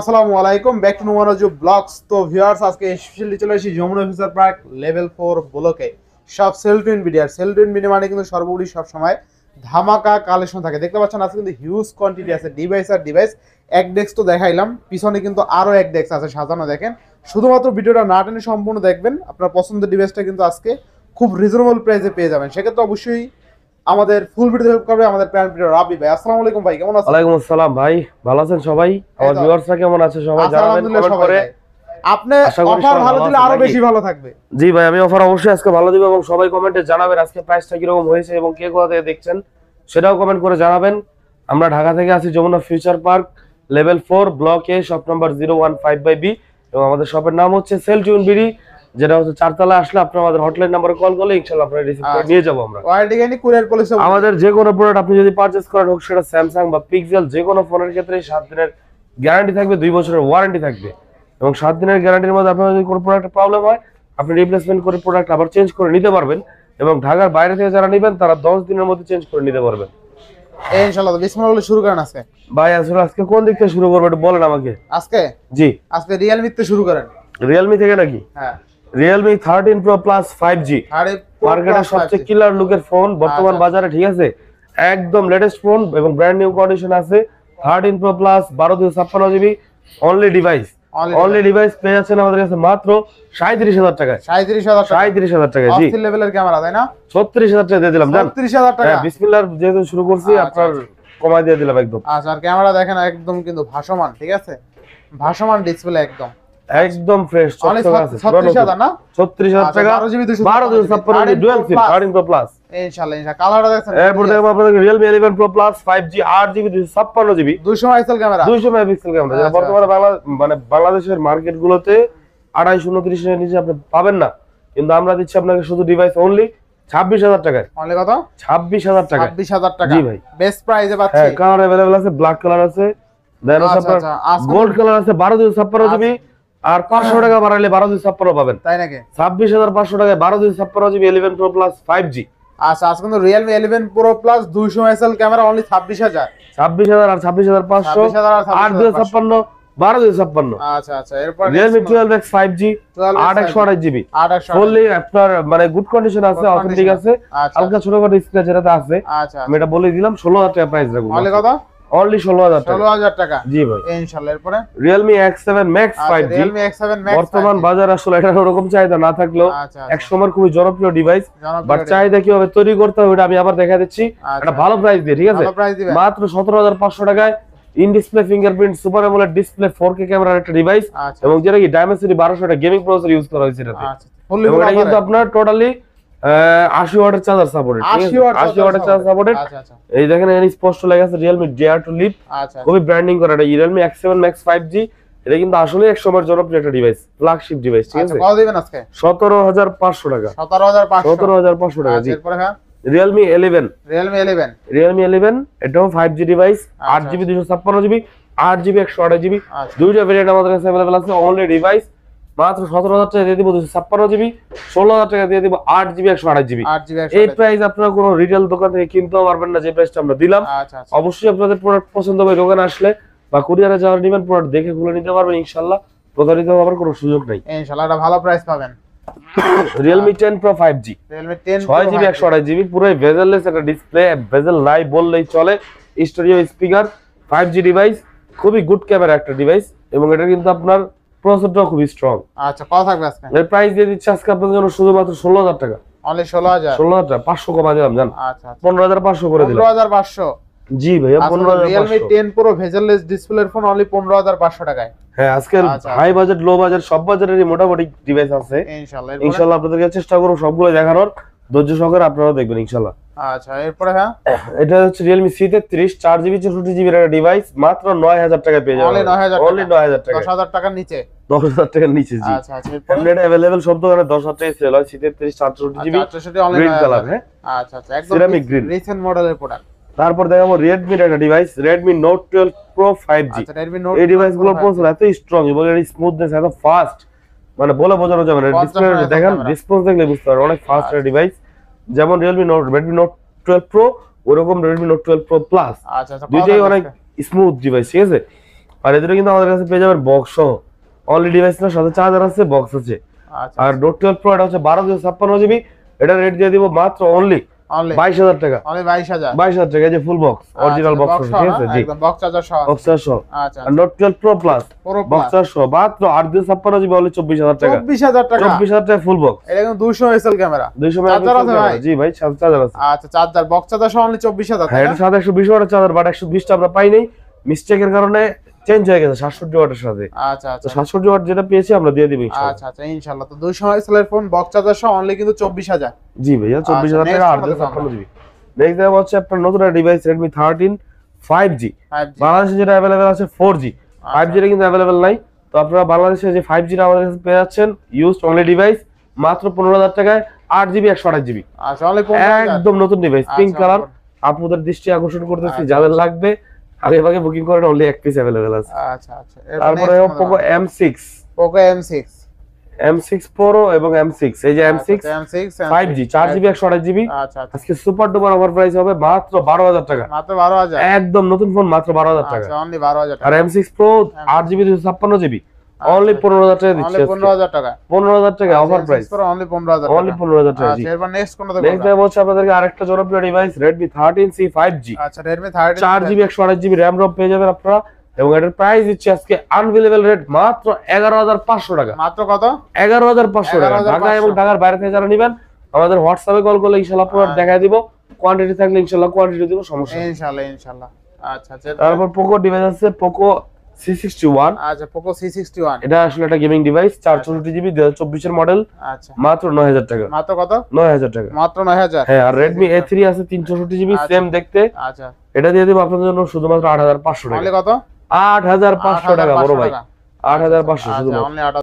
আসসালামু আলাইকুম, back to Nomanju blogs. তো ভিউয়ার্স, আজকে স্পেশালি চলে এসেছি যমুনা ফিউচার পার্ক লেভেল 4 ব্লকে। সব সেল টু ইনভিডিয়ার, সেল টু ইনভিডিয়া মানে কিন্তু সর্বোপরি সব সময় ধামাকা কালেকশন থাকে। দেখতে পাচ্ছেন আজকে কিন্তু হিউজ কোয়ান্টিটি আছে ডিভাইস আর ডিভাইস। এক ডেস্ক তো দেখাইলাম, পিছনে কিন্তু আরো এক ডেস্ক আছে সাজানো। দেখেন, শুধুমাত্র ভিডিওটা না টেনে সম্পূর্ণ দেখবেন, আপনার পছন্দের ডিভাইসটা কিন্তু আজকে খুব রিজনেবল প্রাইসে পেয়ে যাবেন। সেক্ষেত্রে অবশ্যই আমাদের ফুল ভিডিও হেল্প করবে আমাদের প্যান ভিডিও রাবি ভাই। আসসালামু আলাইকুম ভাই, কেমন আছেন? ওয়ালাইকুম আসসালাম ভাই, ভালো আছেন সবাই? আমার ভিউয়ার্সরা কেমন আছে সবাই জানাবেন কমেন্ট করে। আপনি অফার ভালো দিলে আরো বেশি ভালো থাকবে। জি ভাই, আমি অফার অবশ্যই আজকে ভালো দিব এবং সবাই কমেন্টে জানাবেন আজকে প্রাইসটা কি রকম হয়েছে এবং কে কোথা থেকে দেখছেন সেটাও কমেন্ট করে জানাবেন। আমরা ঢাকা থেকে আছি Jamuna future park level 4 block A, shop number 015/B এবং আমাদের শপের নাম হচ্ছে সেল টু ইনভিডি, যেটা হচ্ছে চারতলা। আসলে আপনারা আমাদের হটলাইন নম্বরে কল করলে ইনশাআল্লাহ আপনারা রিসিভ করে নিয়ে যাব আমরা। Warranty guarantee courier policy. আমাদের যে কোনো প্রোডাক্ট আপনি যদি পারচেজ করেন, হোক সেটা স্যামসাং বা পিক্সেল, যে কোনো ফোনের ক্ষেত্রে 7 দিনের গ্যারান্টি থাকবে, 2 বছরের ওয়ারেন্টি থাকবে এবং 7 দিনের গ্যারান্টির মধ্যে আপনার যদি কোনো প্রোডাক্টে প্রবলেম হয় আপনি রিপ্লেসমেন্ট করে প্রোডাক্ট আবার চেঞ্জ করে নিতে পারবেন এবং ঢাকার বাইরে থেকে যারা নেবেন তারা 10 দিনের মধ্যে চেঞ্জ করে নিতে পারবেন ইনশাআল্লাহ। বিসমিল্লাহ বলে শুরু করেন আজকে। ভাই আসলে আজকে কোন দিক থেকে শুরু করব একটু বলেন আমাকে। আজকে জি, আজকে রিয়েলমি থেকে শুরু করেন। রিয়েলমি থেকে নাকি? হ্যাঁ, রিয়েলমি 13 Pro Plus 5G মার্কেটের সবচেয়ে কিলার লুকের ফোন বর্তমান বাজারে, ঠিক আছে? একদম লেটেস্ট ফোন এবং ব্র্যান্ড নিউ কন্ডিশন আছে। 13 Pro Plus 1256GB only device পেয়ে যাচ্ছেন আমাদের কাছে মাত্র 37,000 টাকায়। 37,000 টাকায়। জি, অস্থির লেভেলের ক্যামেরা, তাই না? 36,000 টাকা দিয়ে দিলাম। জান 36,000 টাকা। হ্যাঁ, বিসমিল্লাহ যেহেতু শুরু করছি আপনার কমাই দিয়ে দিলাম একদম। আচ্ছা, আর ক্যামেরা দেখেন একদম কিন্তু ভাসমান, ঠিক আছে? ভাসমান ডিসপ্লে একদম ফ্রেশ চকচকে আছে। 36,000 না? 36,000 টাকা 12GB dual SIM 13 Pro Plus। ইনশাআল্লাহ কালারটা দেখেন। এরপর দেখো আপনাদের Realme 11 Pro Plus 5G 8GB 256GB 200 megapixel camera. 200 megapixel camera, যেটা বর্তমানে বাংলাদেশের মার্কেট গুলোতে 250-29 এর নিচে আপনি পাবেন না, কিন্তু আমরা দিচ্ছি আপনাকে শুধু ডিভাইস অনলি 26,000 টাকায়। অনলি কত? 26,000 টাকা। 26,000 টাকা। জি ভাই, বেস্ট প্রাইসে পাচ্ছি। হ্যাঁ, কালার अवेलेबल আছে, ব্ল্যাক কালার আছে, দেন আপনার গোল্ড কালার আছে 12/56GB আর 500 টাকা বাড়াইলে 12/56 পাবেন। তাই নাকি? 26,500 টাকায় 12/56GB 11 Pro Plus 5G। আচ্ছা, আজকে কিন্তু Realme 11 Pro Plus 200 megapixel camera only 26,000 আর 26,500 আর 256 12/56। আচ্ছা আচ্ছা, এরপর Realme 12X 5G 8/128GB fully আপনার মানে গুড কন্ডিশন আছে, অথেন্টিক আছে, হালকা ছোটখাটো স্ক্র্যাচ যেটা আছে। আচ্ছা, আমি এটা বলে দিলাম 16,000 টাকা প্রাইস রাখবো। অনলি কত? অনলি 16,000 টাকা। জি ভাই, ইনশাআল্লাহ। এরপরে Realme X7 Max 5G Realme X7 Max বর্তমান বাজার আসলে এটা ওরকম চাহিদা না থাকলেও এক সময় খুবই জনপ্রিয় ডিভাইস, বাট চাহিদা কিভাবে তৈরি করতে হবে এটা আমি আবার দেখা দিচ্ছি একটা ভালো প্রাইস দিয়ে, ঠিক আছে? মাত্র 17,500 টাকায় in display fingerprint super AMOLED display 4K ক্যামেরার একটা ডিভাইস এবং যেটা কি Dimensity 1200 একটা গেমিং প্রসেসর ইউজ করা হয়েছে এটাতে। এবং এটা কিন্তু আপনার টোটালি 80 ওয়াটের চার্জার সাপোর্টেড, 80 ওয়াটের চার্জার সাপোর্টেড। এই দেখেন এখানে স্পষ্ট লেখা আছে Realme Dare to Live, খুবই ব্র্যান্ডিং করা। এটা Realme X7 Max 5G, এটা কিন্তু আসলে এক সময়ের জনপ্রিয় একটা ডিভাইস, ফ্ল্যাগশিপ ডিভাইস, ঠিক আছে? কত দিবেন আজকে? 17,500 টাকা। 17,500 টাকা। জি। এরপরে হ্যাঁ, Realme 11 এটাও 5G device, 8GB 256GB 8GB 128GB দুইটা ভেরিয়েন্ট আমাদের কাছে अवेलेबल আছে। অনলি ডিভাইস মাত্র 17,000 টাকা দিয়ে দিব 256GB, 16,000 টাকা দিয়ে দিব 8GB 128GB। এই প্রাইস আপনারা কোনো রিটেল দোকান থেকে কিনতেও পারবেন না যে প্রাইসটা আমরা দিলাম। অবশ্যই আপনাদের প্রোডাক্ট পছন্দ হবে, দোকানে আসলে বা কুরিয়ারে যাওয়ার নিবেন প্রোডাক্ট দেখে খুলে নিতে পারবেন ইনশাআল্লাহ। প্রতারিত হওয়ার কোনো সুযোগ নাই ইনশাআল্লাহ। এটা ভালো প্রাইস পাবেন। Realme 10 Pro 5G 6GB 128GB পুরো বেজেললেস একটা ডিসপ্লে, বেজেল নাই বললেই চলে, স্টুডিও স্পিকার, 5G ডিভাইস, খুবই গুড ক্যামেরা একটা ডিভাইস এবং এটা কিন্তু আপনার প্রসেসরটাও খুবই স্ট্রং। আচ্ছা, কত থাকবে আজকে? এর প্রাইস দিয়ে দিচ্ছি আজকে আপনাদের জন্য শুধুমাত্র 16,000 টাকা। অনলি 16,000 টাকা, 500 কমা দিলাম জান। আচ্ছা, 15,500 করে দিলাম। 15,500। জি ভাইয়া, 15,500। Realme 10 Pro বেজেললেস ডিসপ্লের ফোন অনলি 15,500 টাকায়। হ্যাঁ, আজকে হাই বাজেট লো বাজেট সব বাজেটেরই মোটামুটি ডিভাইস আছে ইনশাআল্লাহ। আপনাদেরকে চেষ্টা করব সবগুলো দেখানোর, ধৈর্য সহকারে আপনারা দেখবেন ইনশাআল্লাহ। আচ্ছা, এরপরে হ্যাঁ, এটা হচ্ছে Realme C33 4GB 64GB এর ডিভাইস, মাত্র 9,000 টাকা পেয়ে যাবেন। অনলি 9,000 টাকা। 10,000 টাকার নিচে। 10,000 টাকার নিচে। জি। আচ্ছা আচ্ছা, এরপরে এটা अवेलेबल সব দোকানে 10,000 টাকায় সেল হয়। C33 4GB green colour. হ্যাঁ, আচ্ছা আচ্ছা, একদম সিরামিক গ্রিন, রিসেন্ট মডেলের প্রোডাক্ট। তারপর দেখাবো Redmi এর একটা device Redmi Note 12 Pro 5G। আচ্ছা, Redmi Note এই ডিভাইসগুলো প্রসেসর এত স্ট্রং এবং এর স্মুথনেস এত ফাস্ট, মানে বলে বোঝানো যাবে না। ডিসপ্লে দেখেন, রেসপন্স দেখলে বুঝতে পারবেন অনেক ফাস্ট একটা ডিভাইস। যেমন Redmi Note 12 Pro ওরকম Redmi Note 12 Pro Plus। আচ্ছা আচ্ছা, দুইটাই অনেক স্মুথ ডিভাইস, ঠিক আছে? আর এদের কিন্তু আমাদের কাছে পেয়ে যাবেন বক্স সহ, অনলি ডিভাইস না, সাথে চার্জার আছে, বক্স আছে। আচ্ছা আর নোট 12 প্রো এটা হচ্ছে 1256 জিবি, এটা রেট দিয়ে দিব মাত্র অনলি 22,000 টাকা। অনলি 22,000 22,000 টাকা, এই যে ফুল বক্স, অরিজিনাল বক্স আছে, ঠিক আছে? জি, একদম বক্স চার্জার সহ, বক্স চার্জার সহ। আচ্ছা আর note 12 pro plus box charger সহ মাত্র 856 জিবি, অনলি 24,000 টাকা। 24,000 টাকা, 24,000 টাকা ফুল বক্স। এটা কিন্তু 200 এমএএল ক্যামেরা, 200 মেগাপিক্সেল ক্যামেরা। জি ভাই, চার্জার আছে। আচ্ছা, চার্জার বক্স চার্জার সহ অনলি 24,000 হ্যাঁ, এটা সাথে 120 ওয়াটের চার্জার, বাট 120 টা আমরা পাই নাই, মিস্টেকের কারণে চেঞ্জ হয়ে গেছে 67 ওয়াটের সাথে। আচ্ছা আচ্ছা, 67 ওয়াট যেটা পেয়েছি আমরা দিয়ে দিব ইনশাআল্লাহ। আচ্ছা আচ্ছা, ইনশাআল্লাহ। তো 200 এমএএল এর ফোন বক্স চার্জার সহ অনলি কিন্তু 24,000। জি ভাইয়া, 24,000 টাকা 856 জিবি। নেক্সট দেওয়া হচ্ছে আপনার নতুন একটা ডিভাইস Redmi 13 5G। বাংলাদেশে যেটা अवेलेबल আছে 4G, 5G টা কিন্তু अवेलेबल নাই। তো আপনারা বাংলাদেশে যে 5G টা আমাদের কাছে পেয়ে যাচ্ছেন, ইউজড অনলি ডিভাইস, মাত্র 15,000 টাকায় 8GB 128GB। আচ্ছা, অনলি 15,000, একদম নতুন ডিভাইস, পিঙ্ক কালার। আপনাদের দৃষ্টি আকর্ষণ করতেছি, যাদের লাগবে আগে ভাগে বুকিং করেন, অনলি এক পিস अवेलेबल আছে। আচ্ছা আচ্ছা, তারপরে Poco M6, Poco M6 Pro এবং M6, এই যে M6 5G 4GB 128GB। আচ্ছা আচ্ছা, আজকে সুপার ডুপার অফার প্রাইস হবে মাত্র 12,000 টাকা, মাত্র 12,000, একদম নতুন ফোন, মাত্র 12,000 টাকা। আচ্ছা, অনলি 12,000 আর টাকা। M6 Pro 8GB 256GB, only 15,000 টাকা দিচ্ছি। অনলি 15,000 টাকা, 15,000 টাকা অফার প্রাইস, অনলি 15,000 অনলি 15,000 টাকা। জি, আচ্ছা, এরপর নেক্সট কোনটা নেক্সট টাইম হচ্ছে আপনাদেরকে আরেকটা জনপ্রিয় ডিভাইস Redmi 13C 5G। আচ্ছা, Redmi 13 4GB 128GB RAM ROM পেয়ে যাবেন আপনারা, এবং এটার প্রাইস দিচ্ছি আজকে আনবিলিভেবল রেট মাত্র 11,500 টাকা। মাত্র কত? 11,500 টাকা। ঢাকা এবং ঢাকার বাইরে থেকে যারা নেবেন আমাদের হোয়াটসঅ্যাপে কল করলে ইনশাআল্লাহ আপনারা দেখায় দিব, কোয়ান্টিটি থাকলে ইনশাআল্লাহ কোয়ান্টিটি দিব, সমস্যা নেই ইনশাআল্লাহ ইনশাআল্লাহ। আচ্ছা আচ্ছা, তারপর পোকো ডিভাইস আছে Poco C61। আচ্ছা, Poco C61, এটা আসলে একটা গেমিং ডিভাইস, 464GB 2024 এর মডেল, আচ্ছা, মাত্র 9,000 টাকা। মাত্র কত? 9,000 টাকা, মাত্র 9,000। হ্যাঁ। আর Redmi A3 আছে 364GB, সেম দেখতে, আচ্ছা, এটা দিয়ে দেব আপনাদের জন্য শুধুমাত্র 8,500 টাকা। অনলি কত? 8,500 টাকা বড় ভাই, 8,500 আচ্ছা, শুধুমাত্র। অনলি